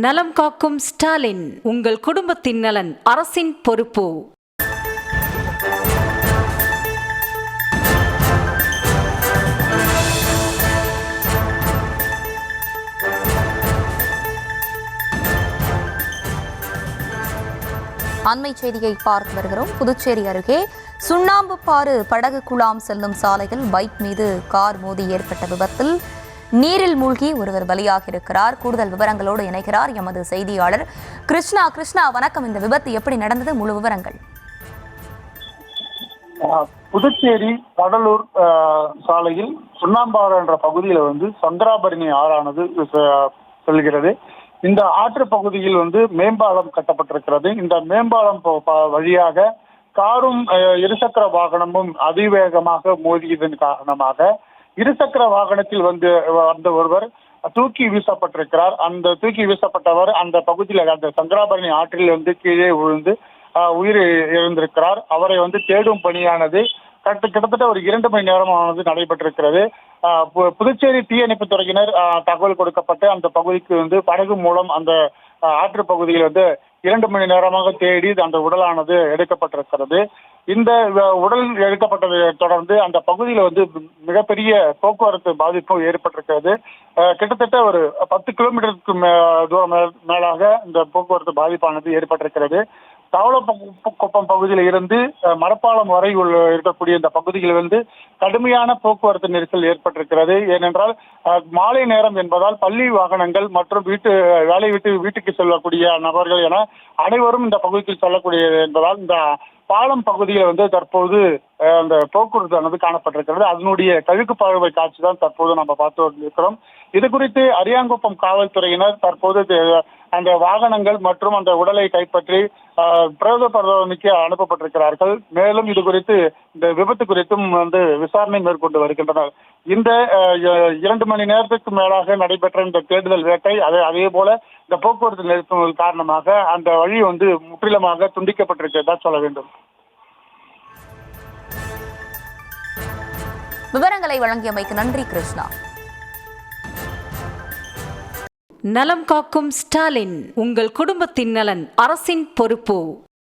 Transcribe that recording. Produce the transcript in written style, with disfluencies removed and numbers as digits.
நலம் காக்கும் ஸ்டாலின், உங்கள் குடும்பத்தின் நலன் அரசின் பொறுப்பு. அண்மை செய்தியை பார்த்து வருகிறோம். புதுச்சேரி அருகே சுண்ணாம்புப்பாறு படகு குழாம் செல்லும் சாலையில் பைக் மீது கார் மோதி ஏற்பட்ட விபத்தில் நீரில் மூழ்கி ஒருவர் பலியாக இருக்கிறார். கூடுதல் விவரங்களோடு இணைகிறார் எமது செய்தியாளர் கிருஷ்ணா. கிருஷ்ணா, வணக்கம். இந்த விபத்து எப்படி நடந்தது? முழு விவரங்கள். புதுச்சேரி கடலூர் சாலையில் சுண்ணாம்பாறு என்ற பகுதியில் சங்கராபரணி ஆறானது செல்கிறது. இந்த ஆற்று பகுதியில் மேம்பாலம் கட்டப்பட்டிருக்கிறது. இந்த மேம்பாலம் வழியாக காரும் இருசக்கர வாகனமும் அதிவேகமாக மோதியதன் காரணமாக இருசக்கர வாகனத்தில் வந்த ஒருவர் தூக்கி வீசப்பட்டிருக்கிறார். அந்த தூக்கி வீசப்பட்டவர் அந்த பகுதியில் அந்த சங்கராபரணி ஆற்றில் கீழே விழுந்து உயிர் இழந்திருக்கிறார். அவரை தேடும் பணியானது கிட்டத்தட்ட ஒரு 2 மணி நேரமானது நடைபெற்றிருக்கிறது. புதுச்சேரி தீயணைப்பு துறையினர் தகவல் கொடுக்கப்பட்டு அந்த பகுதிக்கு படகு மூலம் அந்த ஆற்று பகுதியில் 2 மணி நேரமாக தேடி அந்த உடலானது எடுக்கப்பட்டிருக்கிறது. இந்த உடல் எடுக்கப்பட்டதை தொடர்ந்து அந்த பகுதியில் மிகப்பெரிய போக்குவரத்து பாதிப்பு ஏற்பட்டிருக்கிறது. கிட்டத்தட்ட ஒரு 10 கிலோமீட்டருக்கு தூரம் மேலாக இந்த போக்குவரத்து பாதிப்பானது ஏற்பட்டிருக்கிறது. தவளக்குப்பம் பகுதியில் இருந்து மரப்பாலம் வரை இருக்கக்கூடிய இந்த பகுதியில் கடுமையான போக்குவரத்து நெரிசல் ஏற்பட்டிருக்கிறது. ஏனென்றால் மாலை நேரம் என்பதால் பள்ளி வாகனங்கள் மற்றும் வேலை விட்டு வீட்டுக்கு செல்லக்கூடிய நபர்கள் என அனைவரும் இந்த பகுதிக்கு செல்லக்கூடியது என்பதால் இந்த பாலம் பகுதியில் தற்போது அந்த போக்குவரத்து காணப்பட்டிருக்கிறது. அதனுடைய கழுகு பார்வை காட்சி தான் தற்போது நம்ம பார்த்து இருக்கிறோம். இது குறித்து அரியாங்குப்பம் காவல்துறையினர் தற்போது அந்த வாகனங்கள் மற்றும் அந்த உடலை கைப்பற்றி பிரேத பரிசோதனைக்கு அனுப்பப்பட்டிருக்கிறார்கள். மேலும் இது குறித்து இந்த விபத்து குறித்தும் விசாரணை மேற்கொண்டு வருகின்றனர். இந்த 2 மணி நேரத்துக்கு மேலாக நடைபெற்ற இந்த தேடுதல் வேட்டை அதே போல இந்த போக்குவரத்து நெரிசல் காரணமாக அந்த வழி முற்றிலுமாக துண்டிக்கப்பட்டிருக்கிறதா சொல்ல வேண்டும். விவரங்களை வழங்கியமைக்கு நன்றி கிருஷ்ணா. நலம் காக்கும் ஸ்டாலின், உங்கள் குடும்பத்தின் நலன் அரசின் பொறுப்பு.